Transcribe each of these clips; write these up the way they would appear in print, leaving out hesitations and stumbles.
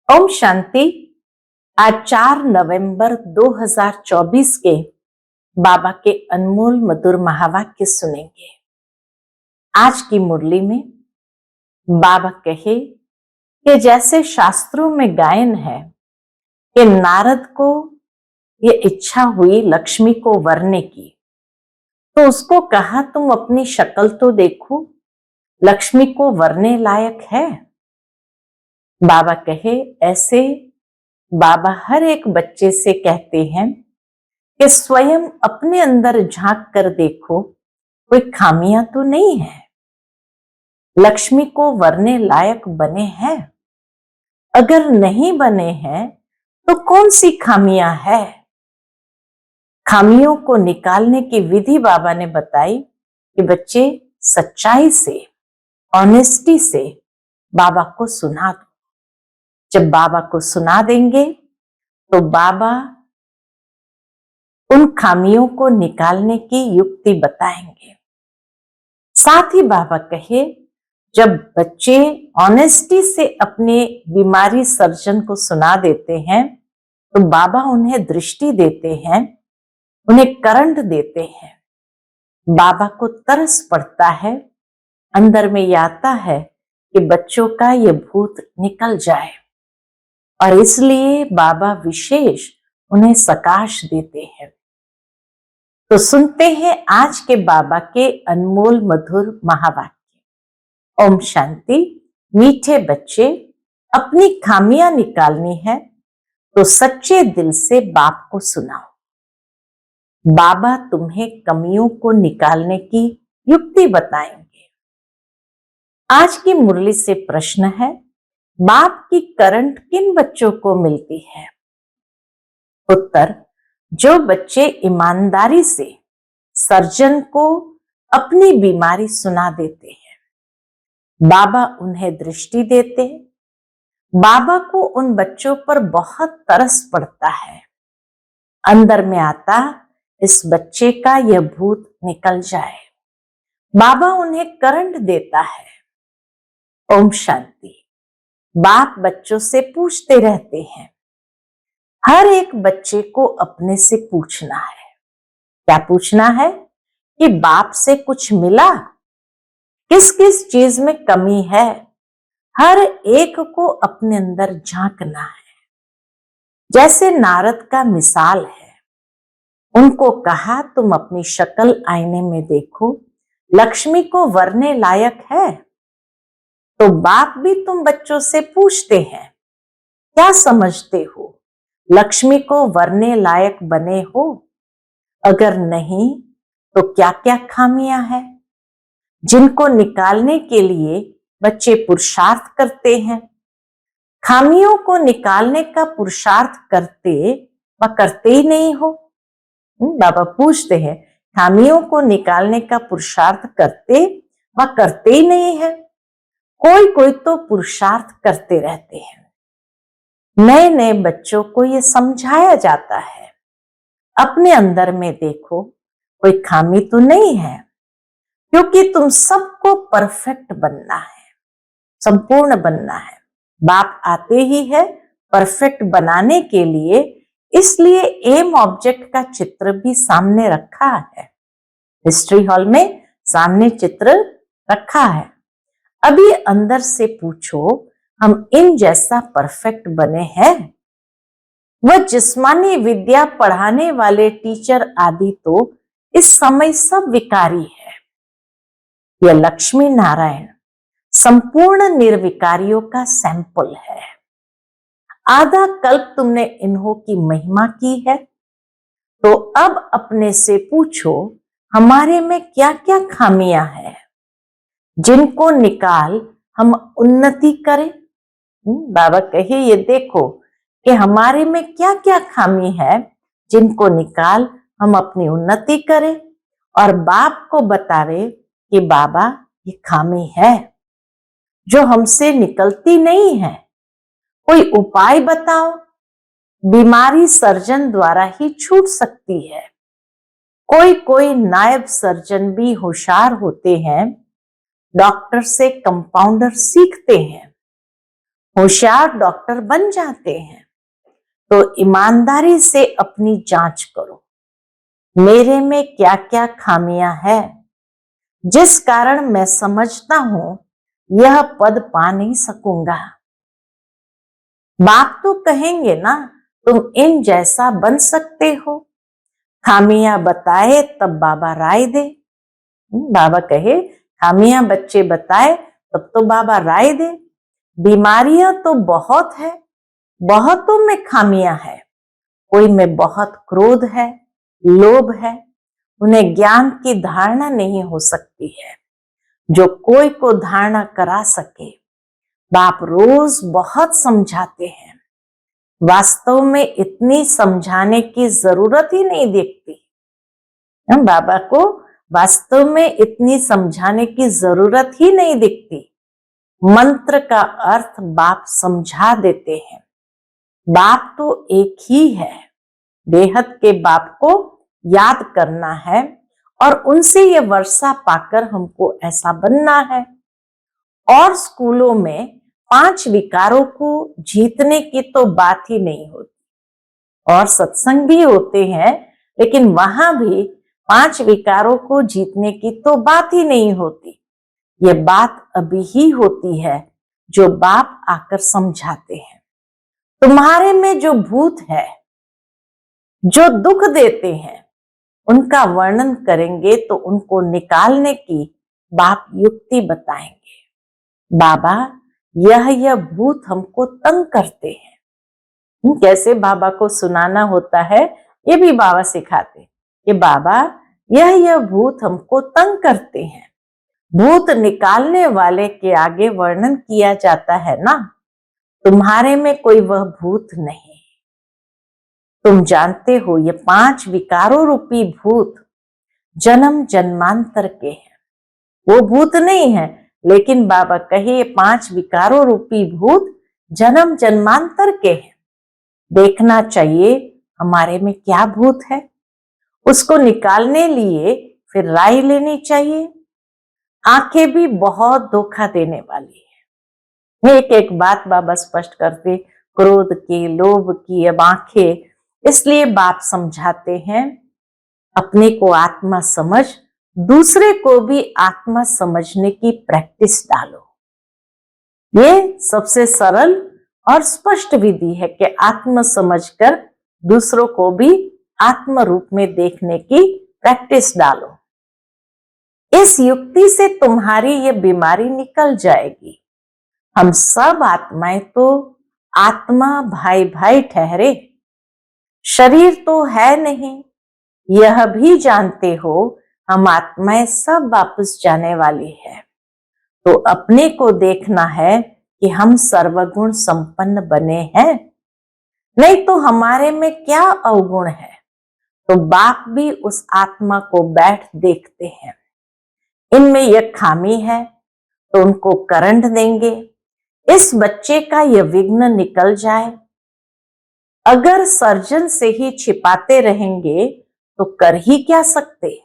ओम शांति। आज 4 नवंबर 2024 के बाबा के अनमोल मधुर महावाक्य सुनेंगे। आज की मुरली में बाबा कहे कि जैसे शास्त्रों में गायन है कि नारद को ये इच्छा हुई लक्ष्मी को वरने की, तो उसको कहा तुम अपनी शक्ल तो देखो, लक्ष्मी को वरने लायक है। बाबा कहे ऐसे बाबा हर एक बच्चे से कहते हैं कि स्वयं अपने अंदर झांक कर देखो, कोई खामियां तो नहीं है, लक्ष्मी को वरने लायक बने हैं। अगर नहीं बने हैं तो कौन सी खामियां है। खामियों को निकालने की विधि बाबा ने बताई कि बच्चे सच्चाई से, ऑनेस्टी से बाबा को सुना दो। जब बाबा को सुना देंगे तो बाबा उन खामियों को निकालने की युक्ति बताएंगे। साथ ही बाबा कहे जब बच्चे ऑनेस्टी से अपने बीमारी सर्जन को सुना देते हैं तो बाबा उन्हें दृष्टि देते हैं, उन्हें करंट देते हैं। बाबा को तरस पड़ता है, अंदर में ये आता है कि बच्चों का ये भूत निकल जाए, और इसलिए बाबा विशेष उन्हें सकाश देते हैं। तो सुनते हैं आज के बाबा के अनमोल मधुर महावाक्य। ओम शांति। मीठे बच्चे, अपनी खामियां निकालनी है तो सच्चे दिल से बाप को सुनाओ। बाबा तुम्हें कमियों को निकालने की युक्ति बताएंगे। आज की मुरली से प्रश्न है, बाप की करंट किन बच्चों को मिलती है? उत्तर, जो बच्चे ईमानदारी से सर्जन को अपनी बीमारी सुना देते हैं, बाबा उन्हें दृष्टि देते हैं। बाबा को उन बच्चों पर बहुत तरस पड़ता है, अंदर में आता इस बच्चे का यह भूत निकल जाए। बाबा उन्हें करंट देता है। ओम शांति। बाप बच्चों से पूछते रहते हैं। हर एक बच्चे को अपने से पूछना है। क्या पूछना है? कि बाप से कुछ मिला, किस किस चीज में कमी है। हर एक को अपने अंदर झांकना है। जैसे नारद का मिसाल है, उनको कहा तुम अपनी शक्ल आईने में देखो, लक्ष्मी को वरने लायक है। तो बाप भी तुम बच्चों से पूछते हैं, क्या समझते हो, लक्ष्मी को वरने लायक बने हो? अगर नहीं तो क्या क्या खामियां हैं जिनको निकालने के लिए बच्चे पुरुषार्थ करते हैं? खामियों को निकालने का पुरुषार्थ करते व करते ही नहीं हो। बाबा पूछते हैं, खामियों को निकालने का पुरुषार्थ करते व करते ही नहीं है। कोई कोई तो पुरुषार्थ करते रहते हैं। नए नए बच्चों को ये समझाया जाता है, अपने अंदर में देखो, कोई खामी तो नहीं है, क्योंकि तुम सबको परफेक्ट बनना है, संपूर्ण बनना है। बाप आते ही है परफेक्ट बनाने के लिए, इसलिए एम ऑब्जेक्ट का चित्र भी सामने रखा है। हिस्ट्री हॉल में सामने चित्र रखा है। अभी अंदर से पूछो, हम इन जैसा परफेक्ट बने हैं? वह जिस्मानी विद्या पढ़ाने वाले टीचर आदि तो इस समय सब विकारी है। यह लक्ष्मी नारायण संपूर्ण निर्विकारियों का सैंपल है। आधा कल्प तुमने इन्हों की महिमा की है, तो अब अपने से पूछो, हमारे में क्या क्या खामियां हैं जिनको निकाल हम उन्नति करें। बाबा कहे ये देखो कि हमारे में क्या क्या खामी है जिनको निकाल हम अपनी उन्नति करें, और बाप को बतावे कि बाबा ये खामी है जो हमसे निकलती नहीं है, कोई उपाय बताओ। बीमारी सर्जन द्वारा ही छूट सकती है। कोई कोई नायब सर्जन भी होशियार होते हैं, डॉक्टर से कंपाउंडर सीखते हैं। होशियार डॉक्टर बन जाते हैं। तो ईमानदारी से अपनी जांच करो, मेरे में क्या क्या खामियां हैं जिस कारण मैं समझता हूं यह पद पा नहीं सकूंगा। बाप तो कहेंगे ना, तुम इन जैसा बन सकते हो। खामियां बताए तब बाबा राय दे। बाबा कहे खामियां बच्चे बताए तब तो बाबा राय दे। बीमारियां तो बहुत है, बहुतों में खामियां है। कोई में बहुत क्रोध है, लोभ है, उन्हें ज्ञान की धारणा नहीं हो सकती है जो कोई को धारणा करा सके। बाप रोज बहुत समझाते हैं, वास्तव में इतनी समझाने की जरूरत ही नहीं दिखती। हम बाबा को वास्तव में इतनी समझाने की जरूरत ही नहीं दिखती। मंत्र का अर्थ बाप समझा देते हैं। बाप तो एक ही है। बेहद के बाप को याद करना है और उनसे ये वर्षा पाकर हमको ऐसा बनना है। और स्कूलों में 5 विकारों को जीतने की तो बात ही नहीं होती। और सत्संग भी होते हैं, लेकिन वहां भी 5 विकारों को जीतने की तो बात ही नहीं होती। ये बात अभी ही होती है जो बाप आकर समझाते हैं। तुम्हारे में जो भूत है, जो दुख देते हैं, उनका वर्णन करेंगे तो उनको निकालने की बाप युक्ति बताएंगे। बाबा यह भूत हमको तंग करते हैं। कैसे बाबा को सुनाना होता है ये भी बाबा सिखाते कि बाबा यह भूत हमको तंग करते हैं। भूत निकालने वाले के आगे वर्णन किया जाता है ना, तुम्हारे में कोई वह भूत नहीं। तुम जानते हो ये 5 विकारों रूपी भूत जन्म जन्मांतर के हैं। वो भूत नहीं है, लेकिन बाबा कहे ये 5 विकारों रूपी भूत जन्म जन्मांतर के हैं। देखना चाहिए हमारे में क्या भूत है, उसको निकालने लिए फिर राय लेनी चाहिए। आंखें भी बहुत धोखा देने वाली है। एक एक बात बाबा स्पष्ट करते, क्रोध की, लोभ की, अब आंखें, इसलिए बाप समझाते हैं अपने को आत्मा समझ, दूसरे को भी आत्मा समझने की प्रैक्टिस डालो। ये सबसे सरल और स्पष्ट विधि है कि आत्म समझकर दूसरों को भी आत्म रूप में देखने की प्रैक्टिस डालो। इस युक्ति से तुम्हारी ये बीमारी निकल जाएगी। हम सब आत्माएं तो आत्मा भाई भाई ठहरे, शरीर तो है नहीं। यह भी जानते हो हम आत्माएं सब वापस जाने वाली है। तो अपने को देखना है कि हम सर्वगुण संपन्न बने हैं, नहीं तो हमारे में क्या अवगुण है। तो बाप भी उस आत्मा को बैठ देखते हैं, इनमें यह खामी है तो उनको करंट देंगे, इस बच्चे का यह विघ्न निकल जाए। अगर सर्जन से ही छिपाते रहेंगे तो कर ही क्या सकते।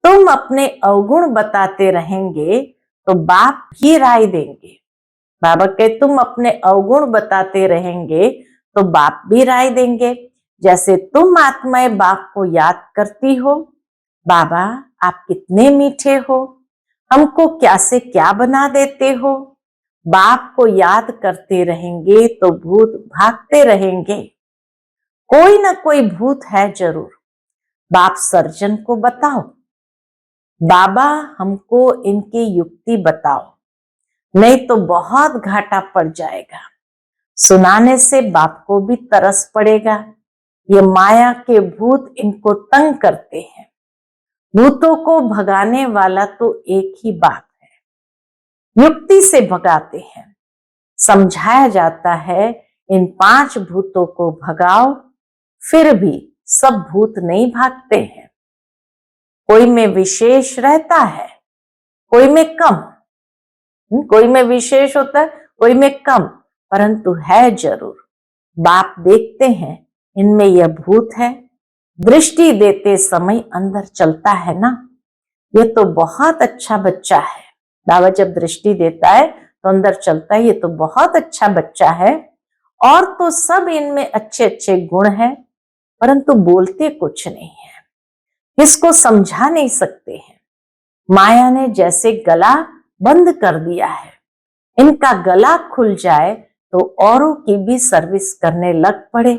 तुम अपने अवगुण बताते रहेंगे तो बाप ही राय देंगे। बाबा के तुम अपने अवगुण बताते रहेंगे तो बाप भी राय देंगे। जैसे तुम आत्माएं बाप को याद करती हो, बाबा आप कितने मीठे हो, हमको क्या से क्या बना देते हो। बाप को याद करते रहेंगे तो भूत भागते रहेंगे। कोई ना कोई भूत है जरूर। बाप सर्जन को बताओ, बाबा हमको इनकी युक्ति बताओ, नहीं तो बहुत घाटा पड़ जाएगा। सुनाने से बाप को भी तरस पड़ेगा। ये माया के भूत इनको तंग करते हैं। भूतों को भगाने वाला तो एक ही बात है, युक्ति से भगाते हैं। समझाया जाता है इन 5 भूतों को भगाओ, फिर भी सब भूत नहीं भागते हैं। कोई में विशेष रहता है, कोई में कम। कोई में विशेष होता है, कोई में कम, परंतु है जरूर। बाप देखते हैं इनमें यह भूत है। दृष्टि देते समय अंदर चलता है ना, यह तो बहुत अच्छा बच्चा है। बाबा जब दृष्टि देता है तो अंदर चलता है ये तो बहुत अच्छा बच्चा है, और तो सब इनमें अच्छे अच्छे गुण हैं, परंतु बोलते कुछ नहीं है, इसको समझा नहीं सकते हैं। माया ने जैसे गला बंद कर दिया है, इनका गला खुल जाए तो औरों की भी सर्विस करने लग पड़े।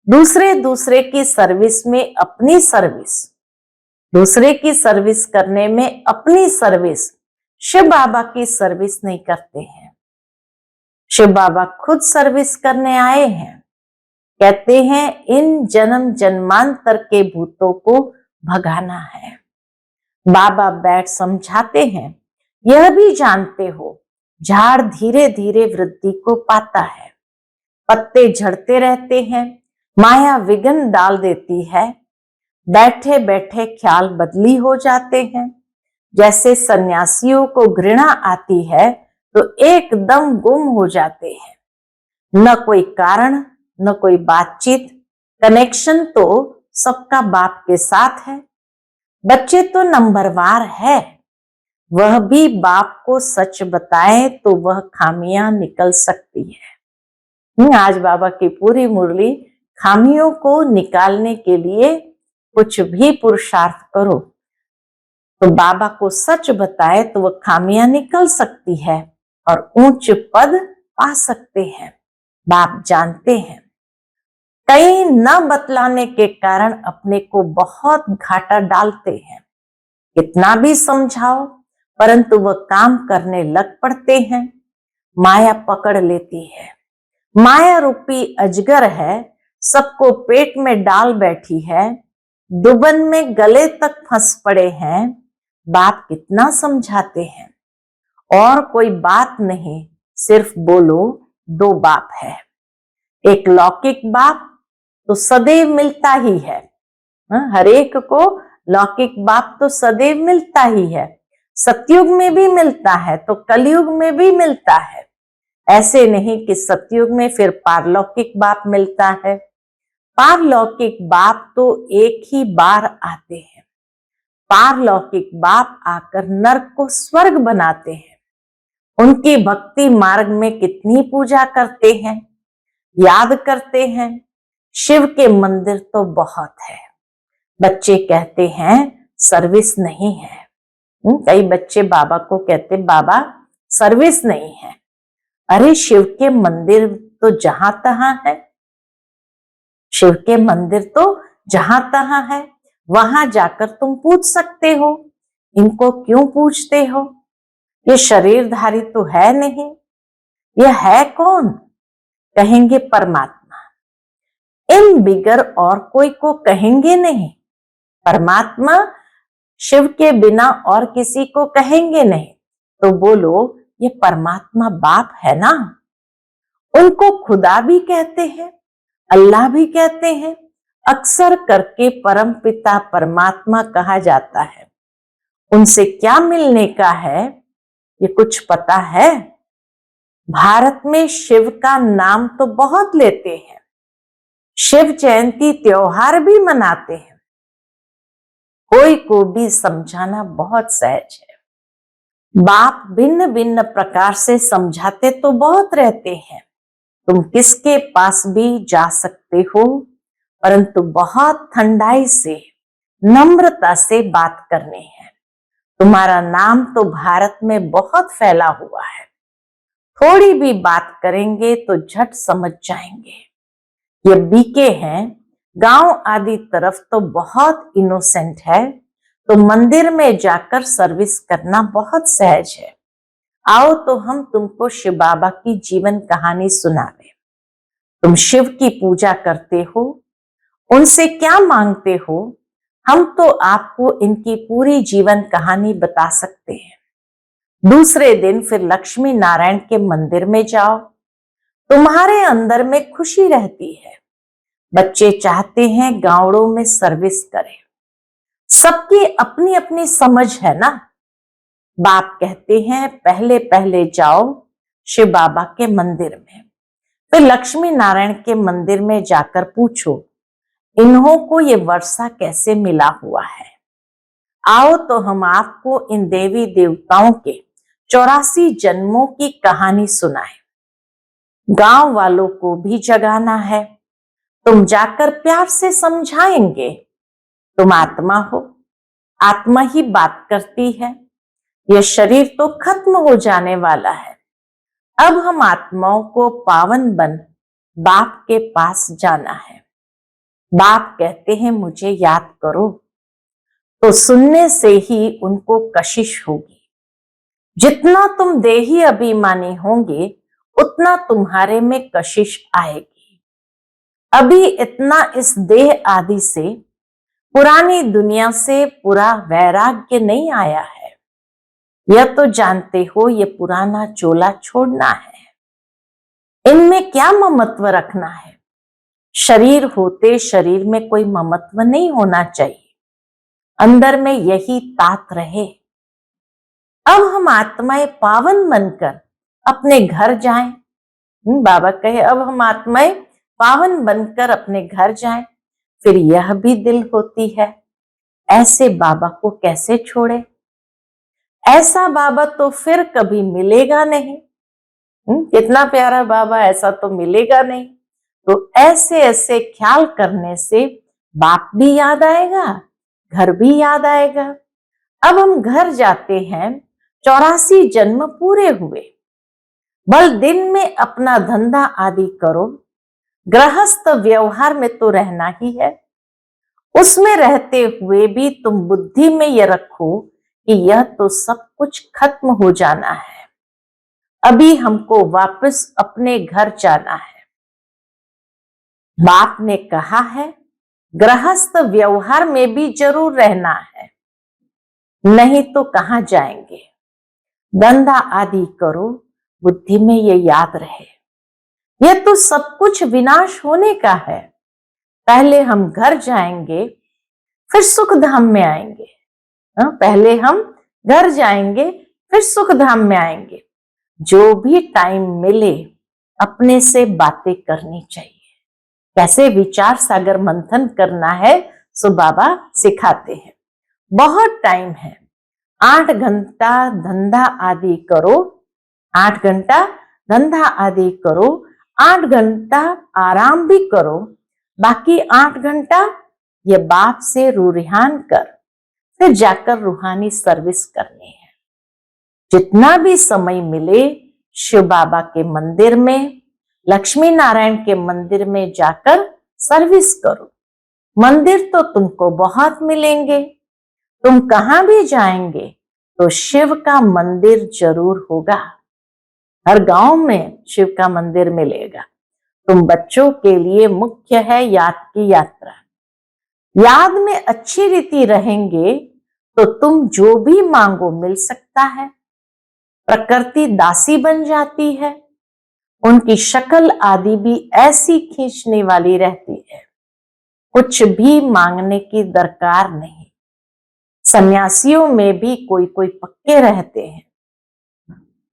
दूसरे दूसरे की सर्विस में अपनी सर्विस, दूसरे की सर्विस करने में अपनी सर्विस, शिव बाबा की सर्विस नहीं करते हैं। शिव बाबा खुद सर्विस करने आए हैं। कहते हैं इन जन्म जन्मांतर के भूतों को भगाना है। बाबा बैठ समझाते हैं, यह भी जानते हो झाड़ धीरे धीरे वृद्धि को पाता है, पत्ते झड़ते रहते हैं, माया विघ्न डाल देती है, बैठे बैठे ख्याल बदली हो जाते हैं। जैसे सन्यासियों को घृणा आती है तो एकदम गुम हो जाते हैं, न कोई कारण न कोई बातचीत, कनेक्शन तो सबका बाप के साथ है। बच्चे तो नंबरवार है, वह भी बाप को सच बताए तो वह खामियां निकल सकती है। आज बाबा की पूरी मुरली खामियों को निकालने के लिए कुछ भी पुरुषार्थ करो तो बाबा को सच बताए तो वह खामियां निकल सकती है और ऊंच पद पा सकते हैं। बाप जानते हैं कई न बतलाने के कारण अपने को बहुत घाटा डालते हैं। कितना भी समझाओ परंतु वह काम करने लग पड़ते हैं। माया पकड़ लेती है, माया रूपी अजगर है, सबको पेट में डाल बैठी है, दुबन में गले तक फंस पड़े हैं। बाप कितना समझाते हैं, और कोई बात नहीं, सिर्फ बोलो दो बाप है। एक लौकिक बाप तो सदैव मिलता ही है, हर एक को लौकिक बाप तो सदैव मिलता ही है, सतयुग में भी मिलता है तो कलयुग में भी मिलता है। ऐसे नहीं कि सतयुग में फिर पारलौकिक बाप मिलता है। पारलौकिक बाप तो एक ही बार आते हैं। पारलौकिक बाप आकर नरक को स्वर्ग बनाते हैं। उनकी भक्ति मार्ग में कितनी पूजा करते हैं, याद करते हैं। शिव के मंदिर तो बहुत है। बच्चे कहते हैं सर्विस नहीं है। कई बच्चे बाबा को कहते बाबा सर्विस नहीं है। अरे शिव के मंदिर तो जहां तहां है, शिव के मंदिर तो जहां तहां है, वहां जाकर तुम पूछ सकते हो। इनको क्यों पूछते हो, ये शरीरधारी तो है नहीं। यह है कौन, कहेंगे परमात्मा। इन बिगर और कोई को कहेंगे नहीं। परमात्मा शिव के बिना और किसी को कहेंगे नहीं। तो बोलो ये परमात्मा बाप है ना। उनको खुदा भी कहते हैं, अल्लाह भी कहते हैं, अक्सर करके परम पिता परमात्मा कहा जाता है। उनसे क्या मिलने का है ये कुछ पता है। भारत में शिव का नाम तो बहुत लेते हैं, शिव जयंती त्योहार भी मनाते हैं। कोई को भी समझाना बहुत सहज है। बाप भिन्न भिन्न प्रकार से समझाते तो बहुत रहते हैं। तुम किसके पास भी जा सकते हो, परंतु बहुत ठंडाई से नम्रता से बात करनी है। तुम्हारा नाम तो भारत में बहुत फैला हुआ है, थोड़ी भी बात करेंगे तो झट समझ जाएंगे। ये बीके हैं, गांव आदि तरफ तो बहुत इनोसेंट है, तो मंदिर में जाकर सर्विस करना बहुत सहज है। आओ तो हम तुमको शिव बाबा की जीवन कहानी सुनावे। तुम शिव की पूजा करते हो, उनसे क्या मांगते हो, हम तो आपको इनकी पूरी जीवन कहानी बता सकते हैं। दूसरे दिन फिर लक्ष्मी नारायण के मंदिर में जाओ, तुम्हारे अंदर में खुशी रहती है। बच्चे चाहते हैं गांवों में सर्विस करें। सबकी अपनी अपनी समझ है ना। बाप कहते हैं पहले पहले जाओ शिव बाबा के मंदिर में, फिर लक्ष्मी नारायण के मंदिर में जाकर पूछो इन्हों को ये वर्षा कैसे मिला हुआ है। आओ तो हम आपको इन देवी देवताओं के 84 जन्मों की कहानी सुनाए। गांव वालों को भी जगाना है। तुम जाकर प्यार से समझाएंगे। तुम आत्मा हो, आत्मा ही बात करती है। यह शरीर तो खत्म हो जाने वाला है। अब हम आत्माओं को पावन बन बाप के पास जाना है। बाप कहते हैं मुझे याद करो, तो सुनने से ही उनको कशिश होगी। जितना तुम देही अभिमानी होंगे उतना तुम्हारे में कशिश आएगी। अभी इतना इस देह आदि से, पुरानी दुनिया से पूरा वैराग्य नहीं आया है। यह तो जानते हो ये पुराना चोला छोड़ना है। इनमें क्या ममत्व रखना है? शरीर होते शरीर में कोई ममत्व नहीं होना चाहिए। अंदर में यही तात रहे। अब हम आत्माएं पावन बनकर अपने घर जाएं। बाबा कहे अब हम आत्माएं पावन बनकर अपने घर जाएं। फिर यह भी दिल होती है, ऐसे बाबा को कैसे छोड़े? ऐसा बाबा तो फिर कभी मिलेगा नहीं। कितना प्यारा बाबा, ऐसा तो मिलेगा नहीं। तो ऐसे ऐसे ख्याल करने से बाप भी याद आएगा, घर भी याद आएगा। अब हम घर जाते हैं, 84 जन्म पूरे हुए। बल दिन में अपना धंधा आदि करो। गृहस्थ व्यवहार में तो रहना ही है। उसमें रहते हुए भी तुम बुद्धि में यह रखो कि यह तो सब कुछ खत्म हो जाना है। अभी हमको वापस अपने घर जाना है। बाप ने कहा है गृहस्थ व्यवहार में भी जरूर रहना है, नहीं तो कहां जाएंगे। धंधा आदि करो, बुद्धि में ये याद रहे यह तो सब कुछ विनाश होने का है। पहले हम घर जाएंगे, फिर सुख धाम में आएंगे। पहले हम घर जाएंगे, फिर सुख धाम में आएंगे। जो भी टाइम मिले अपने से बातें करनी चाहिए। कैसे विचार सागर मंथन करना है सो बाबा सिखाते हैं। बहुत टाइम है, 8 घंटा धंधा आदि करो, 8 घंटा धंधा आदि करो, 8 घंटा आराम भी करो। बाकी 8 घंटा ये बाप से रूरिहान कर, फिर जाकर रूहानी सर्विस करनी है। जितना भी समय मिले शिव बाबा के मंदिर में, लक्ष्मी नारायण के मंदिर में जाकर सर्विस करो। मंदिर तो तुमको बहुत मिलेंगे। तुम कहां भी जाएंगे तो शिव का मंदिर जरूर होगा। हर गांव में शिव का मंदिर मिलेगा। तुम बच्चों के लिए मुख्य है याद की यात्रा। याद में अच्छी रीति रहेंगे तो तुम जो भी मांगो मिल सकता है। प्रकृति दासी बन जाती है, उनकी शक्ल आदि भी ऐसी खींचने वाली रहती है। कुछ भी मांगने की दरकार नहीं। सन्यासियों में भी कोई कोई पक्के रहते हैं।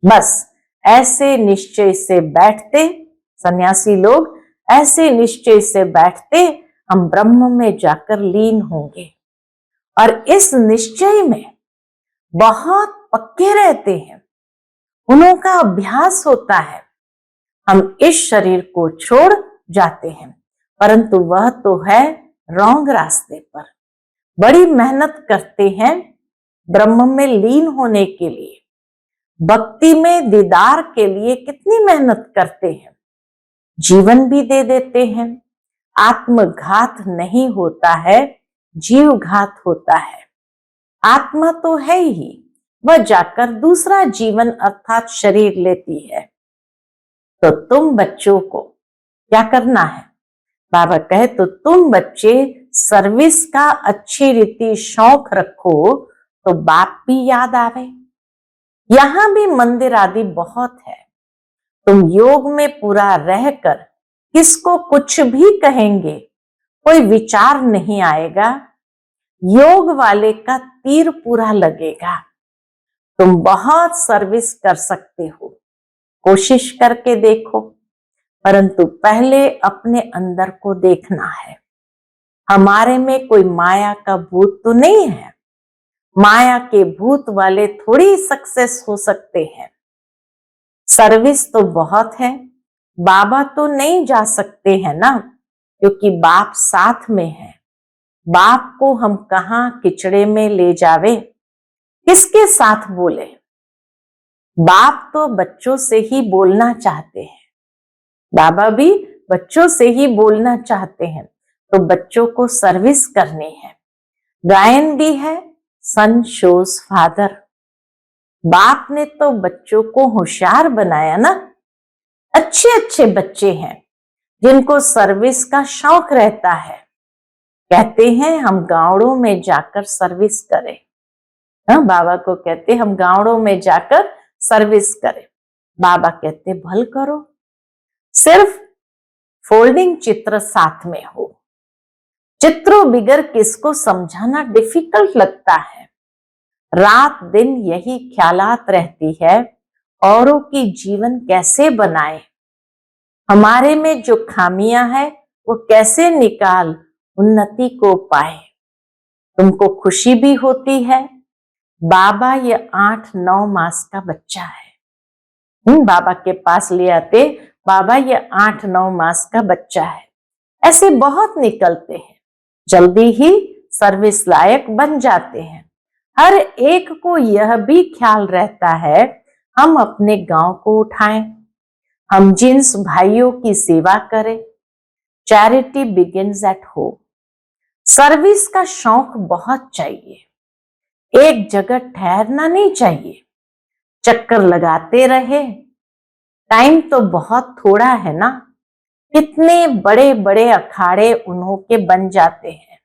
बस ऐसे निश्चय से बैठते, सन्यासी लोग ऐसे निश्चय से बैठते हम ब्रह्म में जाकर लीन होंगे। और इस निश्चय में बहुत पक्के रहते हैं, उनका अभ्यास होता है। हम इस शरीर को छोड़ जाते हैं, परंतु वह तो है रॉन्ग रास्ते पर। बड़ी मेहनत करते हैं ब्रह्म में लीन होने के लिए, भक्ति में दीदार के लिए कितनी मेहनत करते हैं, जीवन भी दे देते हैं। आत्मघात नहीं होता है, जीव घात होता है। आत्मा तो है ही, वह जाकर दूसरा जीवन अर्थात शरीर लेती है। तो तुम बच्चों को क्या करना है? बाबा कहे तो तुम बच्चे सर्विस का अच्छी रीति शौक रखो तो बाप भी याद आवे। यहां भी मंदिर आदि बहुत है। तुम योग में पूरा रहकर किसको कुछ भी कहेंगे, कोई विचार नहीं आएगा। योग वाले का तीर पूरा लगेगा। तुम बहुत सर्विस कर सकते हो, कोशिश करके देखो, परंतु पहले अपने अंदर को देखना है। हमारे में कोई माया का भूत तो नहीं है। माया के भूत वाले थोड़ी सक्सेस हो सकते हैं। सर्विस तो बहुत है, बाबा तो नहीं जा सकते हैं ना, क्योंकि बाप साथ में है। बाप को हम कहां किचड़े में ले जावे, किसके साथ बोले। बाप तो बच्चों से ही बोलना चाहते हैं, बाबा भी बच्चों से ही बोलना चाहते हैं, तो बच्चों को सर्विस करनी है। गायन भी है, सन शोज फादर। बाप ने तो बच्चों को होशियार बनाया ना। अच्छे अच्छे बच्चे हैं जिनको सर्विस का शौक रहता है, कहते हैं हम गांवों में जाकर सर्विस करें। बाबा को कहते हम गांवों में जाकर सर्विस करें। बाबा कहते भल करो, सिर्फ फोल्डिंग चित्र साथ में हो। चित्रों बिगर किसको समझाना डिफिकल्ट लगता है। रात दिन यही ख्यालात रहती है, औरों की जीवन कैसे बनाए, हमारे में जो खामियां है वो कैसे निकाल उन्नति को पाए। तुमको खुशी भी होती है, बाबा ये 8-9 मास का बच्चा है। बाबा के पास ले आते, बाबा ये 8-9 मास का बच्चा है। ऐसे बहुत निकलते हैं, जल्दी ही सर्विस लायक बन जाते हैं। हर एक को यह भी ख्याल रहता है हम अपने गांव को उठाएं, हम जिन्स भाइयों की सेवा करें। Charity begins at home. Service का शौक बहुत चाहिए, एक जगह ठहरना नहीं चाहिए, चक्कर लगाते रहे। टाइम तो बहुत थोड़ा है ना, कितने बड़े बड़े अखाड़े उन्हों के बन जाते हैं।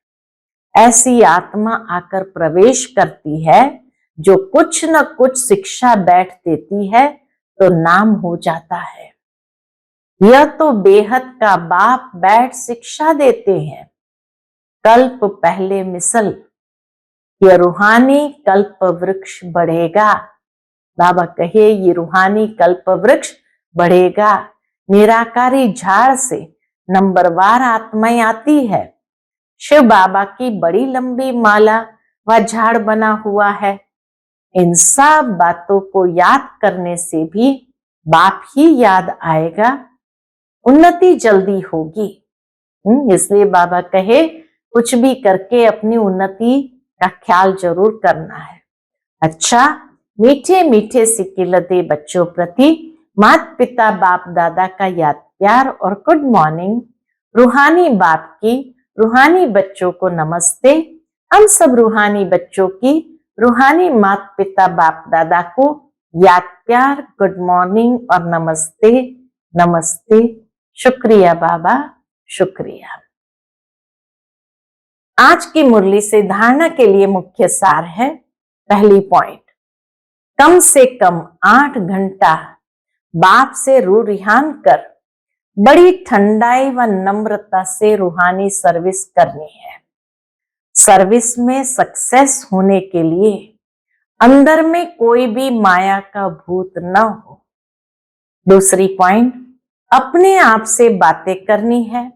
ऐसी आत्मा आकर प्रवेश करती है जो कुछ न कुछ शिक्षा बैठ देती है तो नाम हो जाता है। यह तो बेहद का बाप बैठ शिक्षा देते हैं। कल्प पहले मिसल, यह रूहानी कल्प वृक्ष बढ़ेगा। बाबा कहे ये रूहानी कल्प वृक्ष बढ़ेगा। निराकारी झाड़ से नंबरवार आत्माएं आती है। शिव बाबा की बड़ी लंबी माला व झाड़ बना हुआ है। इन सब बातों को याद करने से भी बाप ही याद आएगा, उन्नति जल्दी होगी। इसलिए बाबा कहे कुछ भी करके अपनी उन्नति का ख्याल जरूर करना है। अच्छा, मीठे मीठे सिकिलते बच्चों प्रति माता पिता बाप दादा का याद प्यार और गुड मॉर्निंग। रूहानी बाप की रूहानी बच्चों को नमस्ते। हम सब रूहानी बच्चों की रूहानी माता पिता बाप दादा को याद प्यार, गुड मॉर्निंग और नमस्ते नमस्ते। शुक्रिया बाबा, शुक्रिया। आज की मुरली से धारणा के लिए मुख्य सार है। पहली पॉइंट, कम से कम 8 घंटा बाप से रूह रिहान कर बड़ी ठंडाई व नम्रता से रूहानी सर्विस करनी है। सर्विस में सक्सेस होने के लिए अंदर में कोई भी माया का भूत न हो। दूसरी पॉइंट, अपने आप से बातें करनी है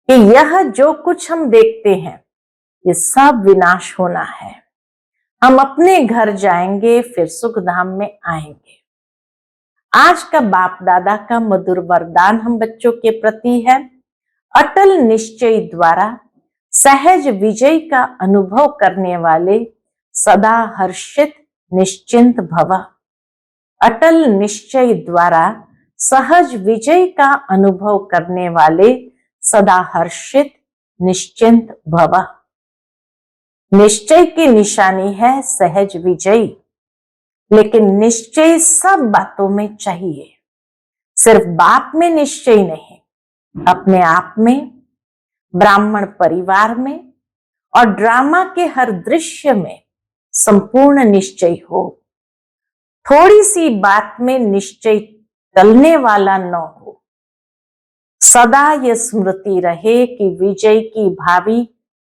कि यह जो कुछ हम देखते हैं ये सब विनाश होना है। हम अपने घर जाएंगे, फिर सुख धाम में आएंगे। आज का बाप दादा का मधुर वरदान हम बच्चों के प्रति है। अटल निश्चय द्वारा सहज विजय का अनुभव करने वाले सदा हर्षित निश्चिंत भव। अटल निश्चय द्वारा सहज विजय का अनुभव करने वाले सदा हर्षित निश्चिंत भव। निश्चय की निशानी है सहज विजय, लेकिन निश्चय सब बातों में चाहिए। सिर्फ बाप में निश्चय नहीं, अपने आप में, ब्राह्मण परिवार में और ड्रामा के हर दृश्य में संपूर्ण निश्चय हो। थोड़ी सी बात में निश्चय टलने वाला न हो। सदा यह स्मृति रहे कि विजय की भावी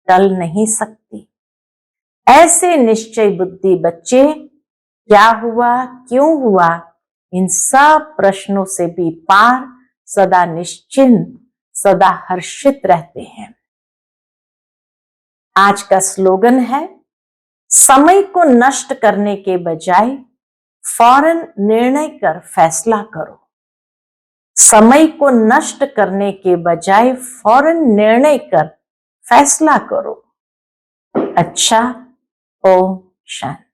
टल नहीं सकती। ऐसे निश्चय बुद्धि बच्चे क्या हुआ, क्यों हुआ, इन सब प्रश्नों से भी पार सदा निश्चिंत, सदा हर्षित रहते हैं। आज का स्लोगन है, समय को नष्ट करने के बजाय फौरन निर्णय कर फैसला करो। समय को नष्ट करने के बजाय फौरन निर्णय कर फैसला करो। अच्छा, ओम शांति।